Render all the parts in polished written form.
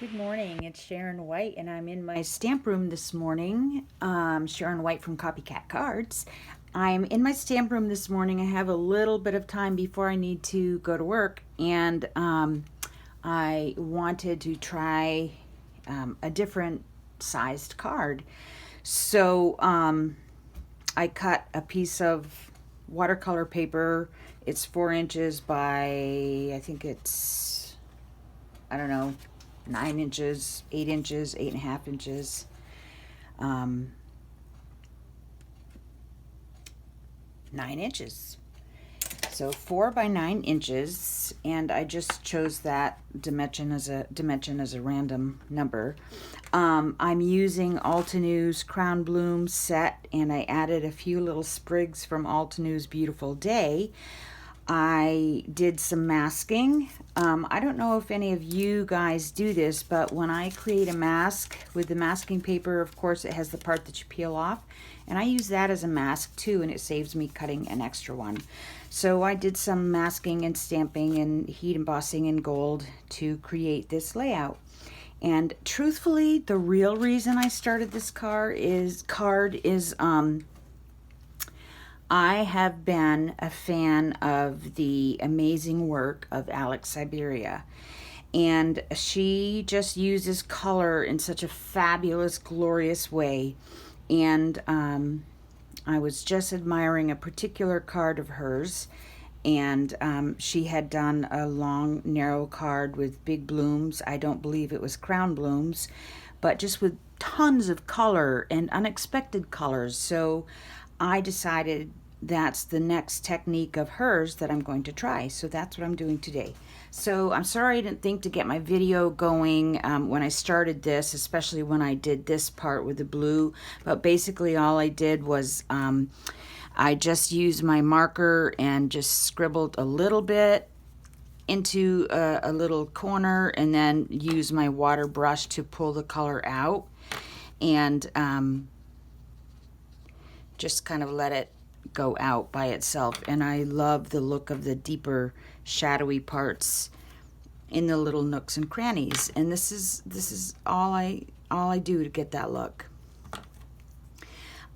Good morning, it's Sharon White, and I'm in my stamp room this morning. Sharon White from Copycat Cards. I'm in my stamp room this morning. I have a little bit of time before I need to go to work, and I wanted to try a different sized card. So I cut a piece of watercolor paper. It's 4 inches by, I think it's, I don't know, 9 inches, 8 inches, 8.5 inches. 9 inches. So 4 by 9 inches, and I just chose that dimension as a random number. I'm using Altenew's Crown Bloom set, and I added a few little sprigs from Altenew's Beautiful Day. I did some masking. I don't know if any of you guys do this, but when I create a mask with the masking paper, of course, it has the part that you peel off, and I use that as a mask too, and it saves me cutting an extra one. So I did some masking and stamping and heat embossing in gold to create this layout. And truthfully, the real reason I started this card is I have been a fan of the amazing work of Alex Siberia, and she just uses color in such a fabulous, glorious way. And I was just admiring a particular card of hers, and she had done a long, narrow card with big blooms. I don't believe it was crown blooms, but just with tons of color and unexpected colors. So I decided that's the next technique of hers that I'm going to try. So that's what I'm doing today. So I'm sorry I didn't think to get my video going when I started this, especially when I did this part with the blue. But basically all I did was I just used my marker and just scribbled a little bit into a little corner, and then used my water brush to pull the color out, and just kind of let it go out by itself. And I love the look of the deeper shadowy parts in the little nooks and crannies, and this is all I do to get that look.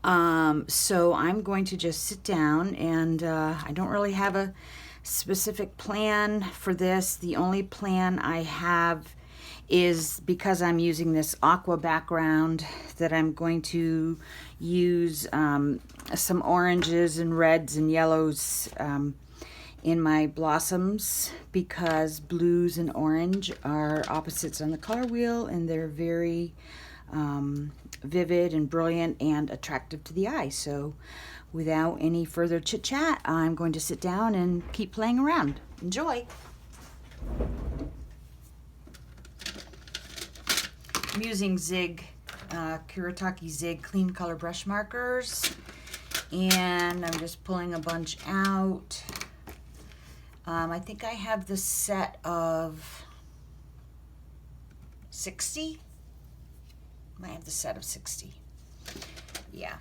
So I'm going to just sit down, and I don't really have a specific plan for this. The only plan I have is, because I'm using this aqua background, that I'm going to use some oranges and reds and yellows in my blossoms, because blues and orange are opposites on the color wheel, and they're very vivid and brilliant and attractive to the eye. So without any further chit chat, I'm going to sit down and keep playing around. Enjoy. I'm using Zig, Kuretake Zig clean color brush markers, and I'm just pulling a bunch out. I think I have the set of 60. I have the set of 60. Yeah.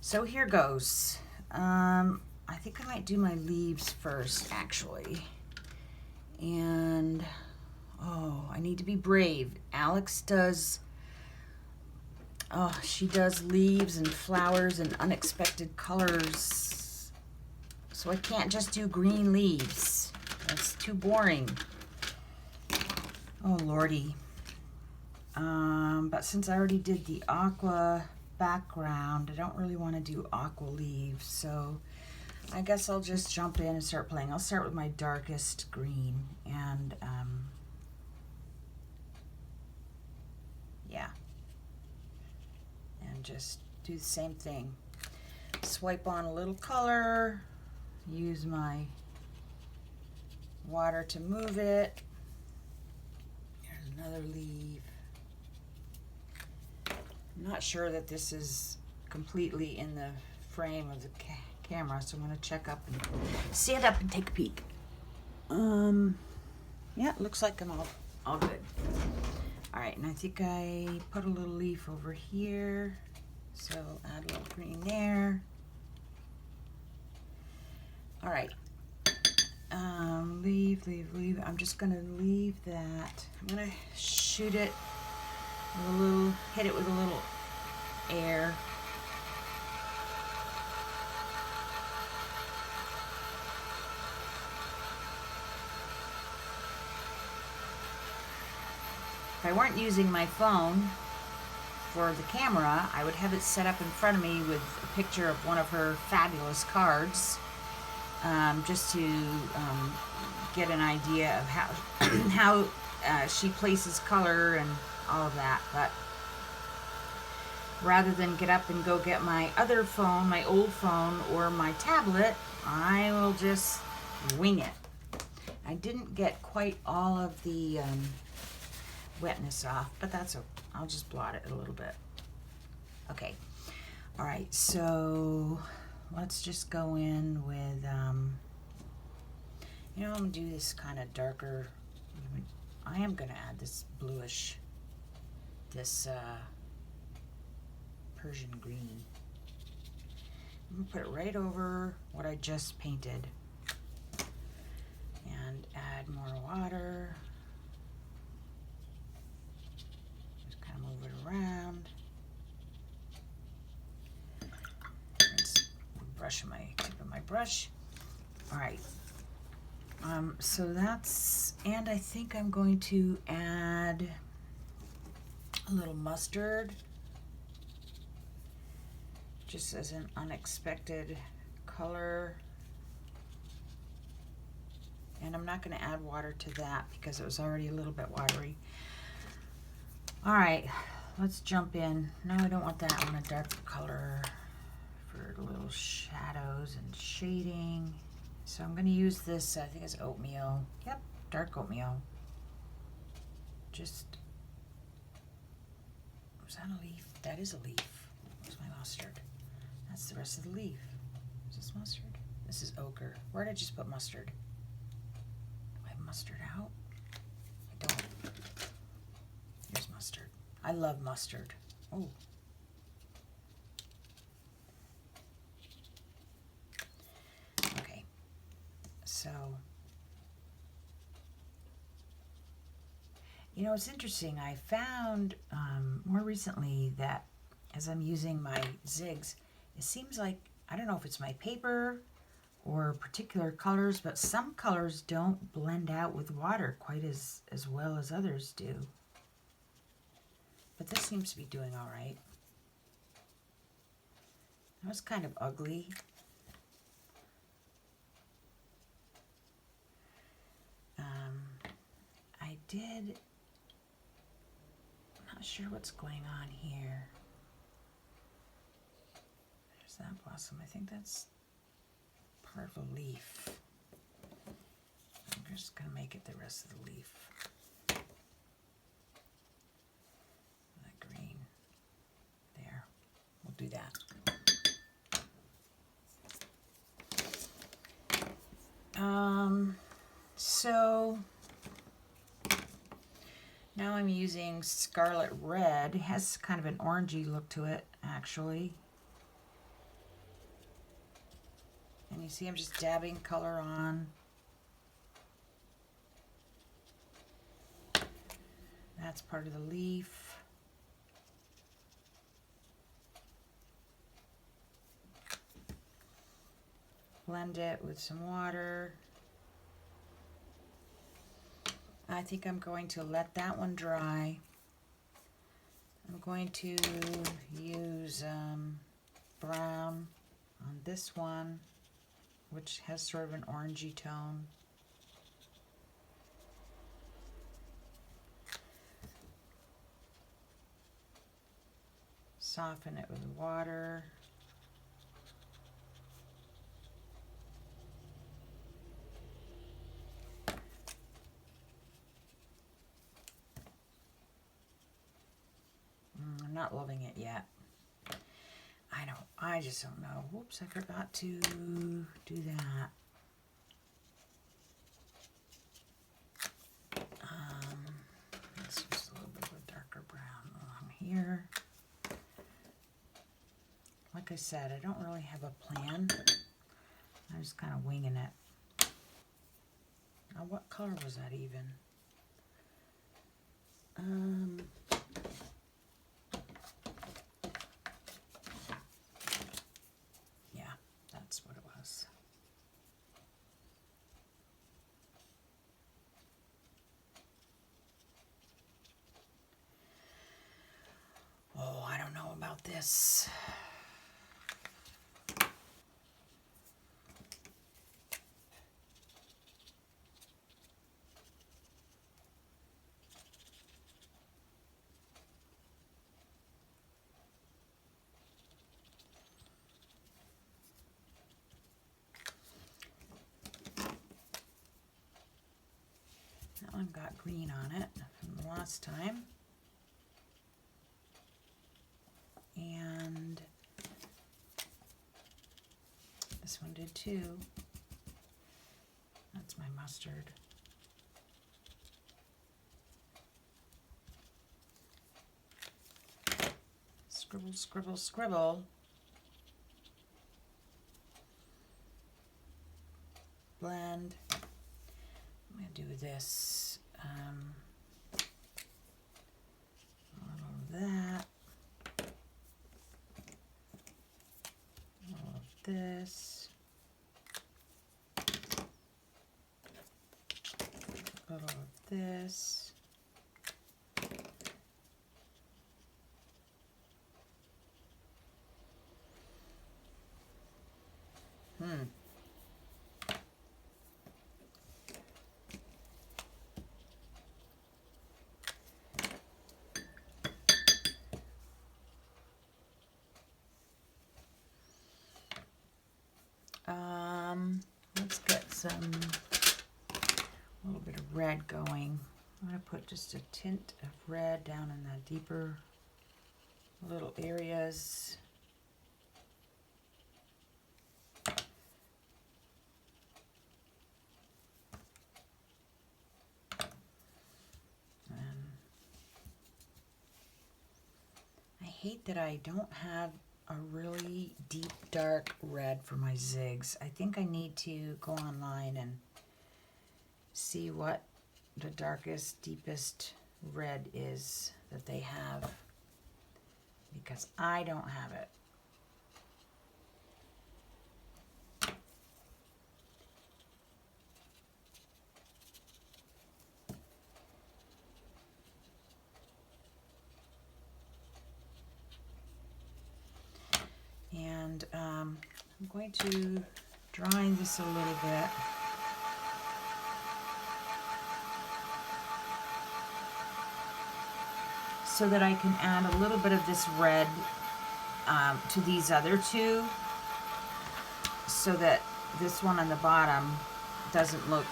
So here goes. I think I might do my leaves first, actually. And oh, I need to be brave. Alex does, she does leaves and flowers and unexpected colors. So I can't just do green leaves. That's too boring. Oh, Lordy. But since I already did the aqua background, I don't really want to do aqua leaves. So I guess I'll just jump in and start playing. I'll start with my darkest green, and yeah, and just do the same thing. Swipe on a little color, use my water to move it. Here's another leaf. I'm not sure that this is completely in the frame of the camera, so I'm going to check up and stand up and take a peek. Yeah, it looks like I'm all good. All right, and I think I put a little leaf over here, so add a little green there. All right, leave. I'm just gonna leave that. I'm gonna shoot it with a little, hit it with a little air. If I weren't using my phone for the camera, I would have it set up in front of me with a picture of one of her fabulous cards, just to get an idea of how she places color and all of that. But rather than get up and go get my other phone, my old phone, or my tablet, I will just wing it. I didn't get quite all of the wetness off, but that's okay. I'll just blot it a little bit. Okay. All right, so let's just go in with, you know, I'm gonna do this kind of darker. I am gonna add this bluish, this Persian green. I'm gonna put it right over what I just painted and add more water. Just kind of move it around. Brush my tip of my brush. All right. So that's, and I think I'm going to add a little mustard, just as an unexpected color. And I'm not going to add water to that because it was already a little bit watery. All right, let's jump in. No, I don't want that. I want a darker color for little shadows and shading. So I'm going to use this, I think it's oatmeal. Yep, dark oatmeal. Just, was that a leaf? That is a leaf. Where's my mustard? That's the rest of the leaf. Is this mustard? This is ochre. Where did I just put mustard? Do I have mustard out? I don't. Here's mustard. I love mustard. Oh. So, you know, it's interesting. I found more recently that as I'm using my zigs, it seems like, I don't know if it's my paper or particular colors, but some colors don't blend out with water quite as well as others do. But this seems to be doing all right. That was kind of ugly. I'm not sure what's going on here. There's that blossom. I think that's part of a leaf. I'm just going to make it the rest of the leaf. That green. There. We'll do that. So now I'm using Scarlet Red. It has kind of an orangey look to it, actually. And you see I'm just dabbing color on. That's part of the leaf. Blend it with some water. I think I'm going to let that one dry. I'm going to use brown on this one, which has sort of an orangey tone. Soften it with water. I'm not loving it yet. I just don't know. Whoops, I forgot to do that. It's just a little bit of a darker brown along here. Like I said, I don't really have a plan. I'm just kind of winging it. what color was that even? Yeah, that's what it was. Oh, I don't know about this. That one got green on it from the last time. And this one did too. That's my mustard. Scribble, scribble, scribble. Blend. I'm going to do this. All of that. All of this. All of this. Let's get a little bit of red going. I'm going to put just a tint of red down in the deeper little areas. I hate that I don't have a really deep dark red for my zigs. I think I need to go online and see what the darkest, deepest red is that they have, because I don't have it. And I'm going to dry this a little bit. So that I can add a little bit of this red to these other two, so that this one on the bottom doesn't look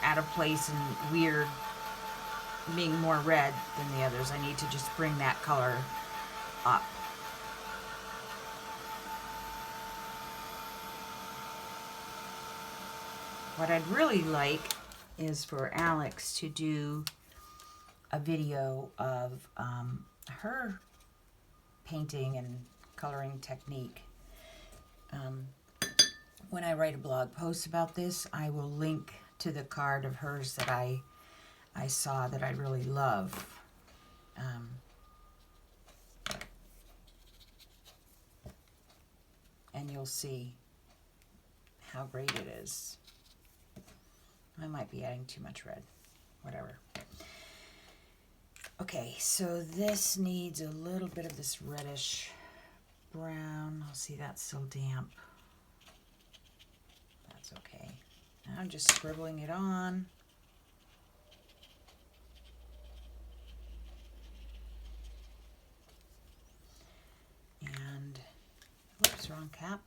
out of place and weird being more red than the others. I need to just bring that color up. What I'd really like is for Alex to do a video of her painting and coloring technique. When I write a blog post about this, I will link to the card of hers that I saw that I really love. And you'll see how great it is. I might be adding too much red, whatever. Okay, so this needs a little bit of this reddish brown. I'll see that's still damp. That's okay. Now I'm just scribbling it on. And, whoops, wrong cap.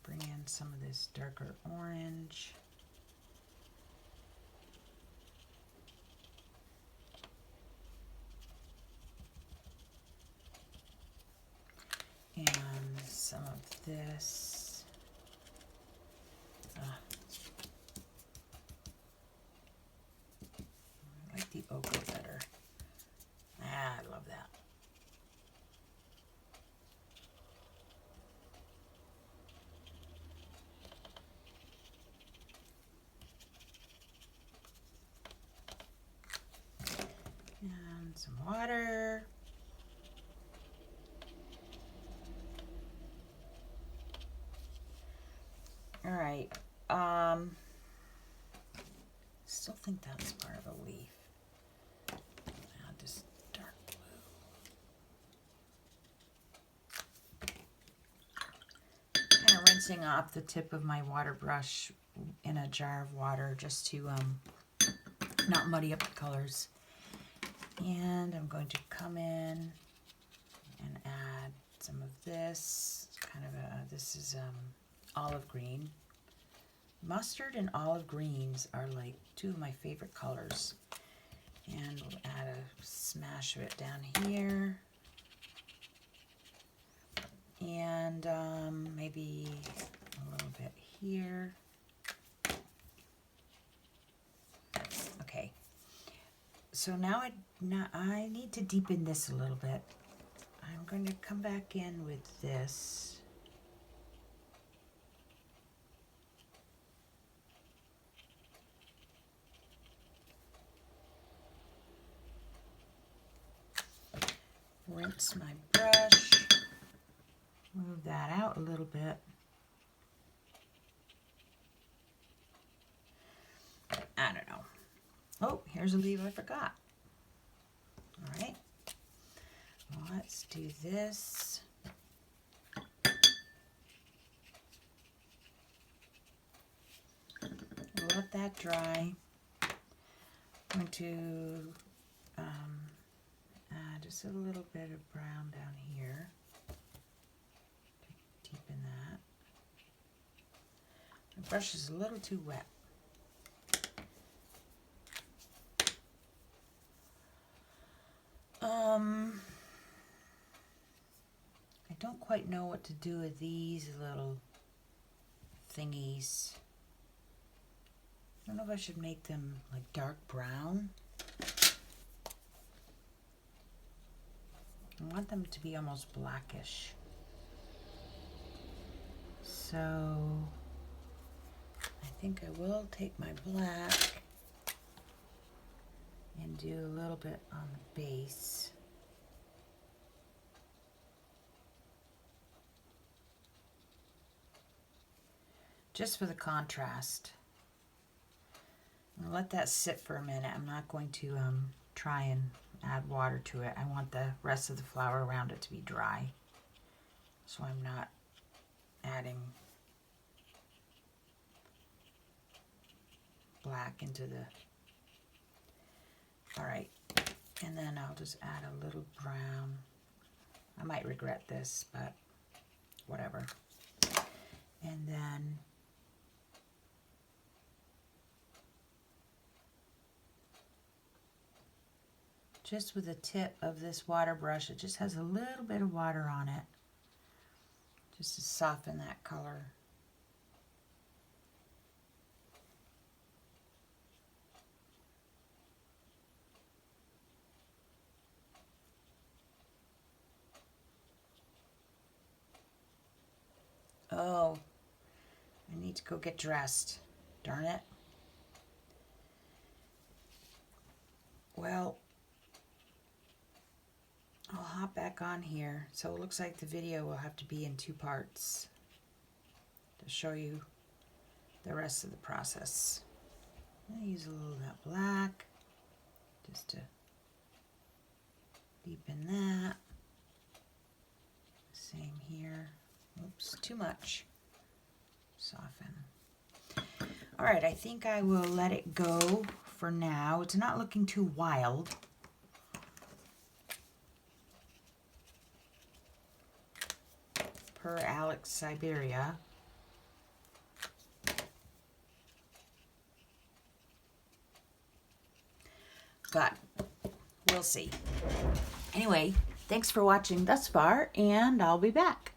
Bring in some of this darker orange. And some of this. I like the ochre better. I love that. some water. All right. Still think that's part of a leaf. Add this dark blue. Kind of rinsing off the tip of my water brush in a jar of water just to not muddy up the colors. And I'm going to come in and add some of this. Kind of this is olive green. Mustard and olive greens are like two of my favorite colors. And we'll add a smash of it down here. And maybe a little bit here. Okay. So now I need to deepen this a little bit. I'm going to come back in with this. Rinse my brush, move that out a little bit. I don't know. Oh, here's a leaf I forgot. All right, well, let's do this. We'll let that dry. I'm going to add just a little bit of brown down here to deepen that. My brush is a little too wet. I don't quite know what to do with these little thingies. I don't know if I should make them like dark brown. I want them to be almost blackish. So I think I will take my black and do a little bit on the base. Just for the contrast. I'll let that sit for a minute. I'm not going to try and add water to it. I want the rest of the flower around it to be dry. So I'm not adding black into the... Alright, and then I'll just add a little brown. I might regret this, but whatever. And then just with the tip of this water brush, it just has a little bit of water on it, just to soften that color. Oh, I need to go get dressed. Darn it. Well, I'll hop back on here. So it looks like the video will have to be in 2 parts to show you the rest of the process. I'll use a little of that black just to deepen that. Same here. Oops, too much. Soften. All right, I think I will let it go for now. It's not looking too wild. Per Alex Siberia. But we'll see. Anyway, thanks for watching thus far, and I'll be back.